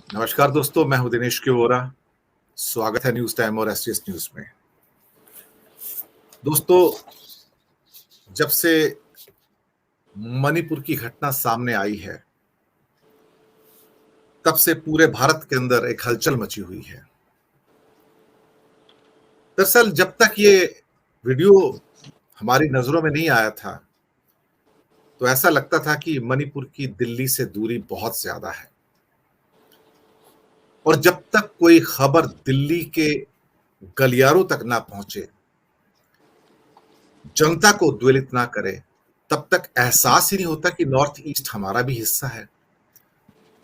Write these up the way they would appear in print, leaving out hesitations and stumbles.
नमस्कार दोस्तों, मैं हूं दिनेश के वोरा। स्वागत है न्यूज टाइम और एसटीएस न्यूज में। दोस्तों, जब से मणिपुर की घटना सामने आई है, तब से पूरे भारत के अंदर एक हलचल मची हुई है। दरअसल जब तक ये वीडियो हमारी नजरों में नहीं आया था, तो ऐसा लगता था कि मणिपुर की दिल्ली से दूरी बहुत ज्यादा है, और जब तक कोई खबर दिल्ली के गलियारों तक ना पहुंचे, जनता को उद्वेलित ना करे, तब तक एहसास ही नहीं होता कि नॉर्थ ईस्ट हमारा भी हिस्सा है।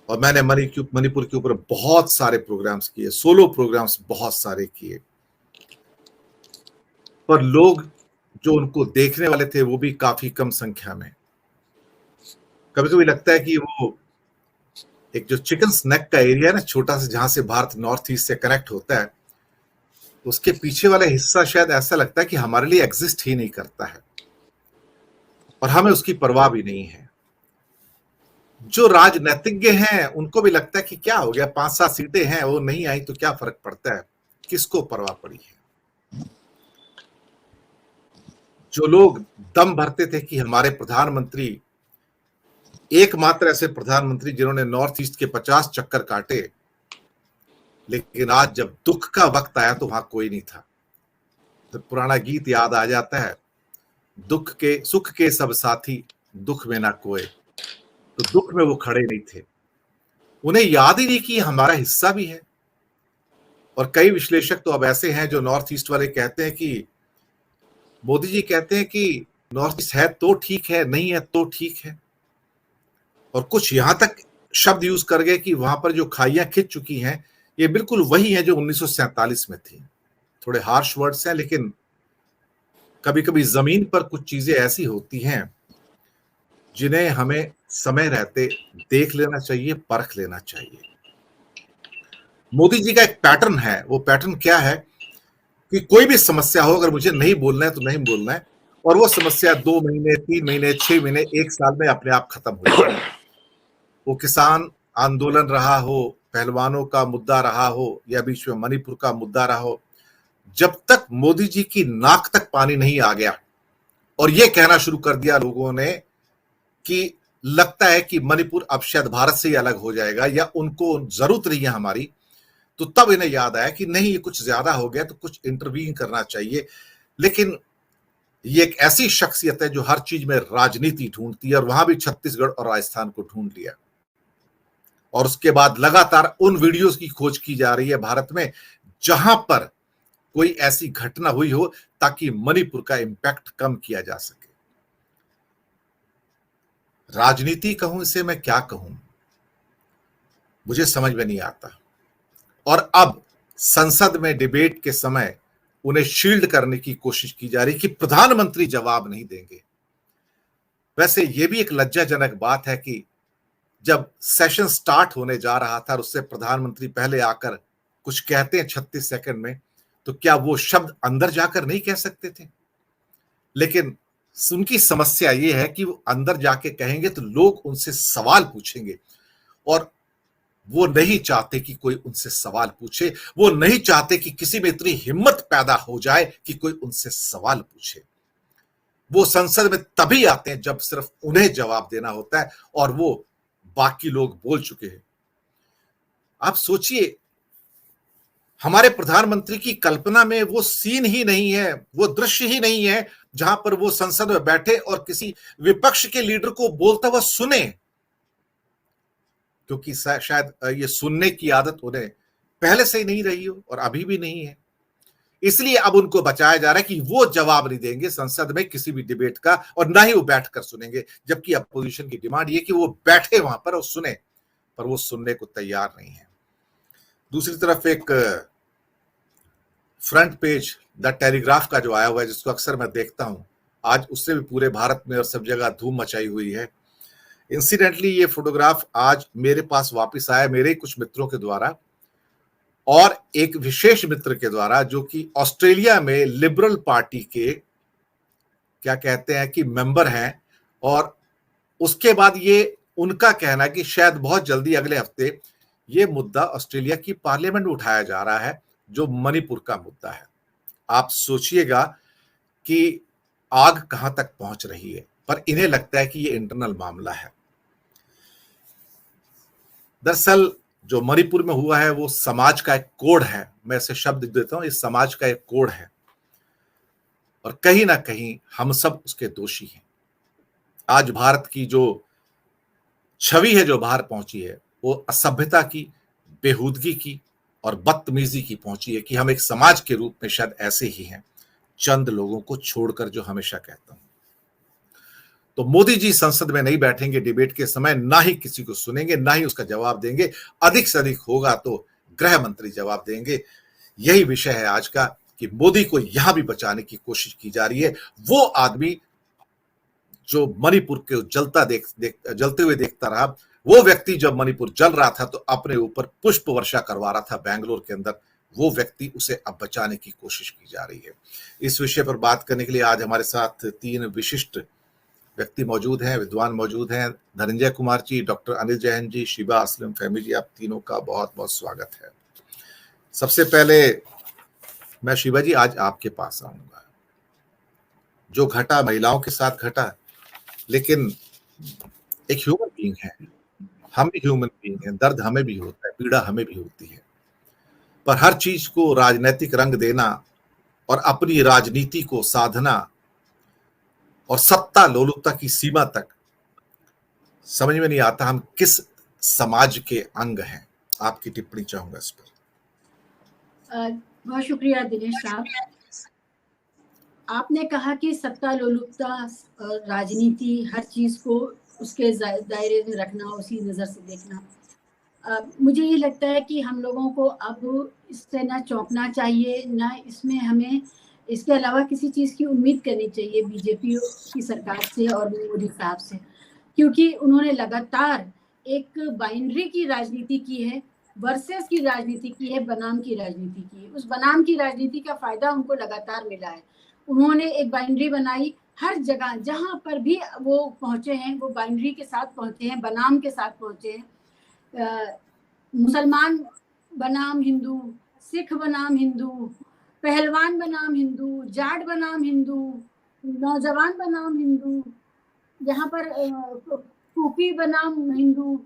और मैंने मणिपुर के ऊपर बहुत सारे प्रोग्राम्स किए, सोलो प्रोग्राम्स बहुत सारे किए, पर लोग जो उनको देखने वाले थे वो भी काफी कम संख्या में। कभी कभी लगता है कि वो एक जो चिकन स्नैक का एरिया है ना, छोटा सा, जहां से भारत नॉर्थ ईस्ट से कनेक्ट होता है, उसके पीछे वाला हिस्सा शायद ऐसा लगता है कि हमारे लिए एग्जिस्ट ही नहीं करता है, और हमें उसकी परवाह भी नहीं है। जो राजनीतिज्ञ हैं उनको भी लगता है कि क्या हो गया, 5-7 सीटें हैं, वो नहीं आई तो क्या फर्क पड़ता है, किसको परवाह पड़ी है। जो लोग दम भरते थे कि हमारे प्रधानमंत्री, एकमात्र ऐसे प्रधानमंत्री जिन्होंने नॉर्थ ईस्ट के 50 चक्कर काटे, लेकिन आज जब दुख का वक्त आया तो वहां कोई नहीं था। तो पुराना गीत याद आ जाता है, सुख के सब साथी, दुख में ना कोई। तो दुख में वो खड़े नहीं थे, उन्हें याद ही नहीं कि हमारा हिस्सा भी है। और कई विश्लेषक तो अब ऐसे हैं जो नॉर्थ ईस्ट वाले कहते हैं कि मोदी जी कहते हैं कि नॉर्थ ईस्ट है तो ठीक है, नहीं है तो ठीक है। और कुछ यहां तक शब्द यूज कर गए कि वहां पर जो खाइयां खिंच चुकी हैं, ये बिल्कुल वही है जो 1947 में थी। थोड़े हार्श वर्ड्स हैं, लेकिन कभी कभी जमीन पर कुछ चीजें ऐसी होती हैं जिन्हें हमें समय रहते देख लेना चाहिए, परख लेना चाहिए। मोदी जी का एक पैटर्न है। वो पैटर्न क्या है कि कोई भी समस्या हो, अगर मुझे नहीं बोलना है तो नहीं बोलना है, और वो समस्या 2 महीने, 3 महीने, 6 महीने, 1 साल में अपने आप खत्म हो जाएगी। वो किसान आंदोलन रहा हो, पहलवानों का मुद्दा रहा हो, या बीच में मणिपुर का मुद्दा रहा हो, जब तक मोदी जी की नाक तक पानी नहीं आ गया और ये कहना शुरू कर दिया लोगों ने कि लगता है कि मणिपुर अब शायद भारत से ही अलग हो जाएगा या उनको जरूरत नहीं है हमारी, तो तब इन्हें याद आया कि नहीं, ये कुछ ज्यादा हो गया, तो कुछ इंटरवीन करना चाहिए। लेकिन ये एक ऐसी शख्सियत है जो हर चीज में राजनीति ढूंढती है, और वहां भी छत्तीसगढ़ और राजस्थान को ढूंढ लिया। और उसके बाद लगातार उन वीडियोस की खोज की जा रही है भारत में जहां पर कोई ऐसी घटना हुई हो, ताकि मणिपुर का इंपैक्ट कम किया जा सके। राजनीति कहूं इसे, मैं क्या कहूं, मुझे समझ में नहीं आता। और अब संसद में डिबेट के समय उन्हें शील्ड करने की कोशिश की जा रही कि प्रधानमंत्री जवाब नहीं देंगे। वैसे यह भी एक लज्जाजनक बात है कि जब सेशन स्टार्ट होने जा रहा था और उससे प्रधानमंत्री पहले आकर कुछ कहते हैं 36 सेकंड में, तो क्या वो शब्द अंदर जाकर नहीं कह सकते थे? लेकिन उनकी समस्या ये है कि वो अंदर जाके कहेंगे तो लोग उनसे सवाल पूछेंगे, और वो नहीं चाहते कि कोई उनसे सवाल पूछे। वो नहीं चाहते कि किसी में इतनी हिम्मत पैदा हो जाए कि कोई उनसे सवाल पूछे। वो संसद में तभी आते हैं जब सिर्फ उन्हें जवाब देना होता है, और वो बाकी लोग बोल चुके हैं। आप सोचिए, हमारे प्रधानमंत्री की कल्पना में वो सीन ही नहीं है, वो दृश्य ही नहीं है जहां पर वो संसद में बैठे और किसी विपक्ष के लीडर को बोलता हुआ सुने, क्योंकि शायद ये सुनने की आदत उन्हें पहले से ही नहीं रही हो और अभी भी नहीं है। इसलिए अब उनको बचाया जा रहा है कि वो जवाब नहीं देंगे संसद में किसी भी डिबेट का, और ना ही वो बैठकर सुनेंगे। जबकि अपोजिशन की डिमांड ये कि वो बैठे वहां पर और सुने, पर वो सुनने को तैयार नहीं है। दूसरी तरफ एक फ्रंट पेज द टेलीग्राफ का जो आया हुआ है, जिसको अक्सर मैं देखता हूं, आज उससे भी पूरे भारत में और सब जगह धूम मचाई हुई है। इंसिडेंटली ये फोटोग्राफ आज मेरे पास वापस आया, मेरे कुछ मित्रों के द्वारा, और एक विशेष मित्र के द्वारा, जो कि ऑस्ट्रेलिया में लिबरल पार्टी के क्या कहते हैं कि मेंबर हैं। और उसके बाद ये उनका कहना कि शायद बहुत जल्दी अगले हफ्ते ये मुद्दा ऑस्ट्रेलिया की पार्लियामेंट में उठाया जा रहा है, जो मणिपुर का मुद्दा है। आप सोचिएगा कि आग कहां तक पहुंच रही है, पर इन्हें लगता है कि ये इंटरनल मामला है। दरअसल जो मणिपुर में हुआ है वो समाज का एक कोड है, मैं ऐसे शब्द देता हूं, इस समाज का एक कोड है और कहीं ना कहीं हम सब उसके दोषी हैं। आज भारत की जो छवि है जो बाहर पहुंची है वो असभ्यता की, बेहूदगी की और बदतमीजी की पहुंची है कि हम एक समाज के रूप में शायद ऐसे ही हैं, चंद लोगों को छोड़कर, जो हमेशा कहता हूं। तो मोदी जी संसद में नहीं बैठेंगे डिबेट के समय, ना ही किसी को सुनेंगे, ना ही उसका जवाब देंगे। अधिक से अधिक होगा तो गृह मंत्री जवाब देंगे। यही विषय है आज का कि मोदी को यहां भी बचाने की कोशिश की जा रही है। वो आदमी जो मणिपुर के जलते हुए देखता रहा, वो व्यक्ति जब मणिपुर जल रहा था तो अपने ऊपर पुष्प वर्षा करवा रहा था बेंगलोर के अंदर, वो व्यक्ति उसे अब बचाने की कोशिश की जा रही है। इस विषय पर बात करने के लिए आज हमारे साथ 3 विशिष्ट व्यक्ति मौजूद हैं, विद्वान मौजूद हैं। धनंजय कुमार जी, डॉक्टर अनिल जैन जी, शिबा असलम फहमी जी, आप तीनों का बहुत बहुत स्वागत है। सबसे पहले मैं शिबा जी आज आपके पास आऊंगा। जो घटा महिलाओं के साथ घटा, लेकिन एक ह्यूमन बीइंग है, हम भी ह्यूमन बीइंग हैं, दर्द हमें भी होता है, पीड़ा हमें भी होती है, पर हर चीज को राजनीतिक रंग देना और अपनी राजनीति को साधना और सत्ता लोलुपता की सीमा तक समझ में नहीं आता हम किस समाज के अंग हैं। आपकी टिप्पणी चाहूंगा इस पर। बहुत शुक्रिया दिनेश साहब। आपने कहा कि सत्ता लोलुपता, राजनीति, हर चीज को उसके दायरे में रखना, उसी नजर से देखना। मुझे ये लगता है कि हम लोगों को अब इससे ना चौंकना चाहिए, ना इसमें हमें इसके अलावा किसी चीज की उम्मीद करनी चाहिए बीजेपी की सरकार से और मोदी साहब से, क्योंकि उन्होंने लगातार एक बाइनरी की राजनीति की है, वर्सेस की राजनीति की है, बनाम की राजनीति की है। उस बनाम की राजनीति का फायदा उनको लगातार मिला है। उन्होंने एक बाइनरी बनाई, हर जगह जहां पर भी वो पहुंचे हैं वो बाइनरी के साथ पहुंचे हैं, बनाम के साथ पहुंचे हैं। मुसलमान बनाम हिंदू, सिख बनाम हिंदू, पहलवान बनाम हिंदू, जाट बनाम हिंदू, नौजवान बनाम हिंदू, यहाँ पर कूपी बनाम हिंदू,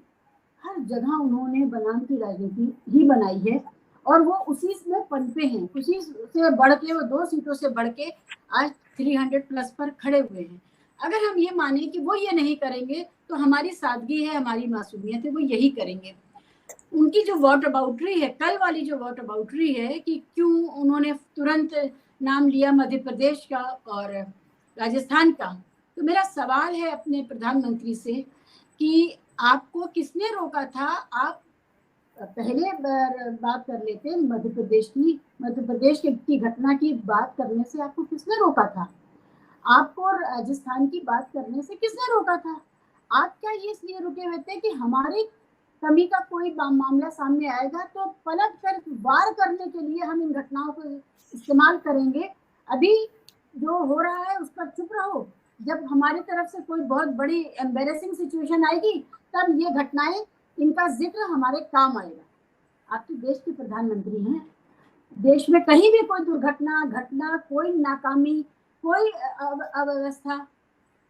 हर जगह उन्होंने बनाम की राजनीति ही बनाई है और वो उसी में पनपे हैं। उसी से बढ़ के वो 2 सीटों से बढ़ के आज 300 प्लस पर खड़े हुए हैं। अगर हम ये माने कि वो ये नहीं करेंगे तो हमारी सादगी है, हमारी मासूमियत है, वो यही करेंगे। उनकी जो वॉट अबाउटरी है, कल वाली जो वॉट अबाउटरी है कि क्यों उन्होंने तुरंत नाम लिया मध्य प्रदेश का और राजस्थान का, तो मेरा सवाल है अपने प्रधानमंत्री से कि आपको किसने रोका था? आप पहले बात कर लेते मध्य प्रदेश की घटना की बात करने से आपको किसने रोका था? आपको राजस्थान की बात करने से किसने रोका था? आप क्या ये इसलिए रुके हुए थे कि हमारी कमी का कोई मामला सामने आएगा तो पलट कर वार करने के लिए हम इन घटनाओं को इस्तेमाल करेंगे? अभी जो हो रहा है उस पर चुप रहो, जब हमारी तरफ से कोई बहुत बड़ी एम्बेरेसिंग सिचुएशन आएगी तब ये घटनाएं, इनका जिक्र हमारे काम आएगा। आप तो देश के प्रधानमंत्री हैं, देश में कहीं भी कोई दुर्घटना, कोई नाकामी, कोई अव्यवस्था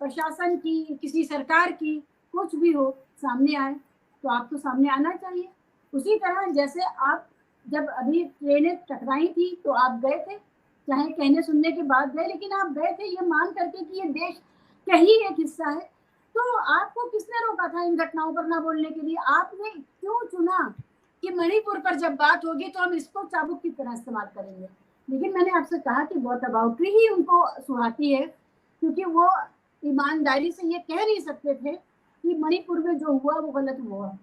प्रशासन की, किसी सरकार की, कुछ भी हो सामने आए तो आपको सामने आना चाहिए। उसी तरह जैसे आप जब अभी ट्रेनें टकराई थी तो आप गए थे, चाहे कहने सुनने के बाद गए, लेकिन आप गए थे ये मान करके कि ये देश का ही एक हिस्सा है। तो आपको किसने रोका था इन घटनाओं पर ना बोलने के लिए? आपने क्यों चुना कि मणिपुर पर जब बात होगी तो हम इसको चाबुक की तरह इस्तेमाल करेंगे? लेकिन मैंने आपसे कहा कि वॉट अबाउटरी ही उनको सुहाती है, क्योंकि वो ईमानदारी से ये कह नहीं सकते थे कि मणिपुर में जो हुआ वो गलत हुआ।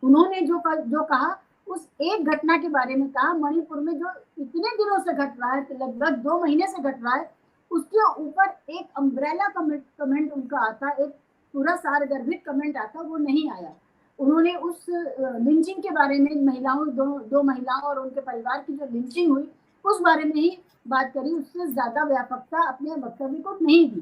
उन्होंने जो कहा उस एक घटना के बारे में कहा, मणिपुर में जो इतने दिनों से घट रहा है, लगभग 2 महीने से घट रहा है, उसके ऊपर एक अम्ब्रेला कमेंट उनका आता, एक पूरा सारगर्भित कमेंट आता, वो नहीं आया। उन्होंने उस लिंचिंग के बारे में, महिलाओं, दो महिलाओं और उनके परिवार की जो लिंचिंग हुई उस बारे में ही बात करी, उससे ज्यादा व्यापकता अपने वक्तव्य को नहीं दी।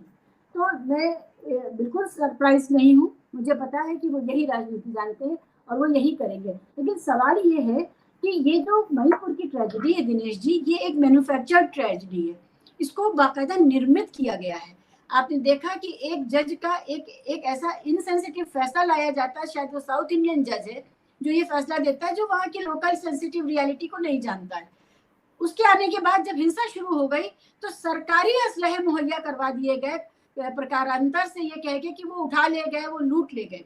तो मैं बिल्कुल सरप्राइज नहीं हूँ, मुझे पता है कि वो यही राजनीति जानते हैं और वो यही करेंगे। लेकिन सवाल ये है कि ये जो मणिपुर की ट्रेजेडी है दिनेश जी, ये एक मैन्युफैक्चर्ड ट्रेजेडी है, इसको बाकायदा निर्मित किया गया है। आपने देखा कि एक जज का एक ऐसा इनसेंसिटिव फैसला लाया जाता है, शायद वो साउथ इंडियन जज है जो ये फैसला देता है, जो वहाँ की लोकल सेंसिटिव रियलिटी को नहीं जानता है। उसके आने के बाद जब हिंसा शुरू हो गई तो सरकारी असलहे मुहैया करवा दिए गए, प्रकारांतर से ये कह के कि वो उठा ले गए, वो लूट ले गए।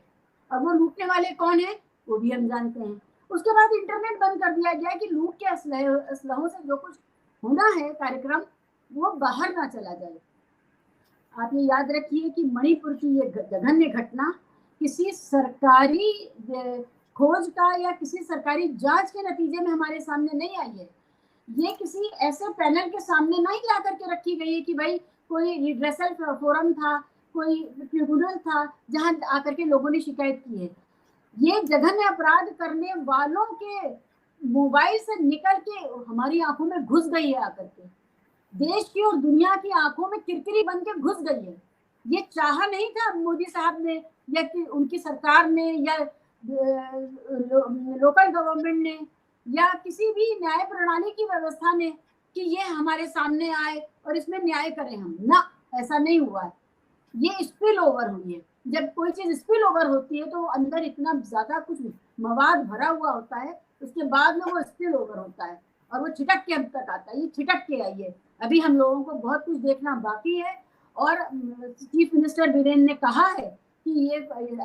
और वो लूटने वाले कौन है वो भी हम जानते हैं। उसके बाद इंटरनेट बंद कर दिया गया कि लूट के असलहों से जो कुछ होना है कार्यक्रम वो बाहर ना चला जाए। आप ये याद रखिए कि मणिपुर की ये जघन्य घटना किसी सरकारी खोज का या किसी सरकारी जांच के नतीजे में हमारे सामने नहीं आई है। ये किसी ऐसे पैनल के सामने नहीं ला करके रखी गई है कि भाई कोई रिड्रेसल फोरम था, कोई ट्रिब्यूनल था जहां आकर के लोगों ने शिकायत की है। ये जघन्य अपराध करने वालों के मोबाइल से निकल के हमारी आंखों में घुस गई है, आकर के देश की और दुनिया की आंखों में किरकिरी बन के घुस गई है। ये चाहा नहीं था मोदी साहब ने या कि उनकी सरकार ने या लोकल गवर्नमेंट ने या किसी भी न्याय प्रणाली की व्यवस्था ने कि ये हमारे सामने आए और इसमें न्याय करें हम, ना, ऐसा नहीं हुआ है। ये स्पिल ओवर हुई है। जब कोई चीज स्पिल ओवर होती है तो अंदर इतना ज्यादा कुछ मवाद भरा हुआ होता है, उसके बाद में वो स्पिल ओवर होता है और वो छिटक के हम तक आता है। ये छिटक के आई है। अभी हम लोगों को बहुत कुछ देखना बाकी है। और चीफ मिनिस्टर बीरेन ने कहा है कि ये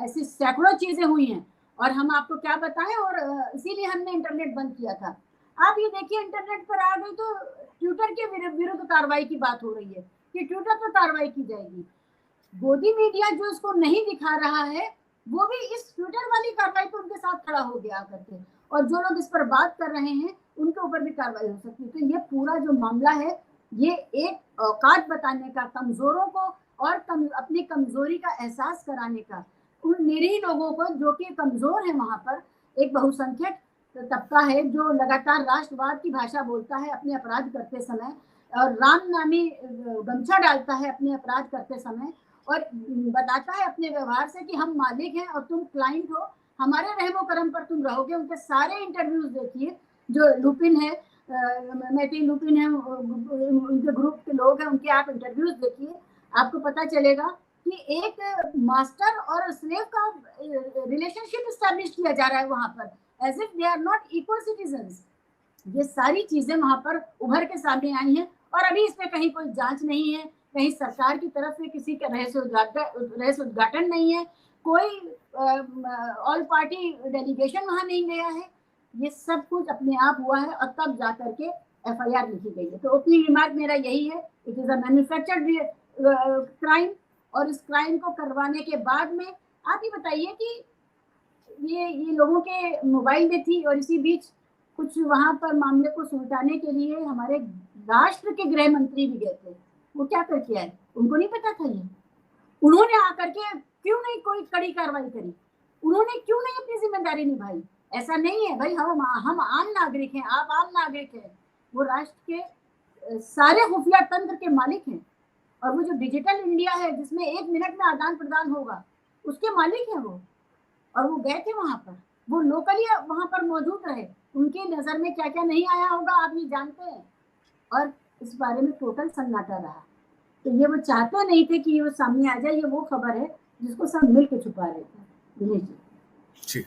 ऐसी सैकड़ों चीजें हुई हैं और हम आपको क्या बताएं, और इसीलिए हमने इंटरनेट बंद किया था। आप ये देखिए इंटरनेट पर आ गई तो ट्विटर के विरुद्ध कार्रवाई की बात हो रही है कि ट्विटर पर कार्रवाई की जाएगी। गोदी मीडिया जो इसको नहीं दिखा रहा है वो भी इस ट्विटर वाली कार्रवाई पर उनके साथ खड़ा हो गया करके, और जो लोग इस पर बात कर रहे हैं उनके ऊपर भी कार्रवाई हो सकती है। तो ये पूरा जो मामला है ये एक औकात बताने का, कमजोरों को और अपनी कमजोरी का एहसास कराने का, उन निरीह लोगों को जो कि कमजोर है, वहां पर एक बहुसंख्यक तबका है जो लगातार राष्ट्रवाद की भाषा बोलता है अपने अपराध करते समय, और राम नामी गमछा डालता है अपने अपराध करते समय, और बताता है अपने व्यवहार से कि हम मालिक हैं और तुम क्लाइंट हो, हमारे रहमो करम पर तुम रहोगे। उनके सारे इंटरव्यूज देखिए, जो लुपिन है, मैटी लुपिन है, उनके ग्रुप के लोग हैं, उनके आप इंटरव्यूज देखिए, आपको पता चलेगा कि एक मास्टर और स्लेव का रिलेशनशिप स्टैब्लिश किया जा रहा है वहां पर, as if they are not equal citizens. ये सारी चीजें वहां पर उभर के सामने आई हैं और अभी इसमें कहीं कोई जांच नहीं है, कहीं सरकार की तरफ से किसी का रहस्य उद्घाटन नहीं है, कोई ऑल पार्टी डेलीगेशन वहां नहीं गया है। ये सब कुछ अपने आप हुआ है और तब जाकर के एफआईआर लिखी गई है। तो ओपनिंग रिमार्क मेरा यही है, it is a manufactured crime, और इस क्राइम को करवाने के बाद में आप ये बताइए कि ये लोगों के मोबाइल में थी, और इसी बीच कुछ वहां पर मामले को सुलझाने के लिए हमारे राष्ट्र के गृह मंत्री भी गए थे। वो क्या करके आए, उनको नहीं पता था ये? उन्होंने आकर के क्यों नहीं कोई कड़ी कार्रवाई करी? उन्होंने क्यों नहीं अपनी जिम्मेदारी निभाई? ऐसा नहीं है भाई, हम आम नागरिक हैं, आप आम नागरिक हैं, वो राष्ट्र के सारे खुफिया तंत्र के मालिक हैं, और वो जो डिजिटल इंडिया है जिसमें 1 मिनट में आदान प्रदान होगा उसके मालिक हैं वो। और वो गए थे वहां पर, वो लोकली वहां पर मौजूद रहे, उनकी नजर में क्या क्या नहीं आया होगा आप ये जानते हैं, और इस बारे में टोटल सन्नाटा रहा। तो ये वो चाहते नहीं थे कि ये सामने आ जाए। ये वो खबर है जिसको सब मिलकर छुपा रहे थे। दिनेश जी।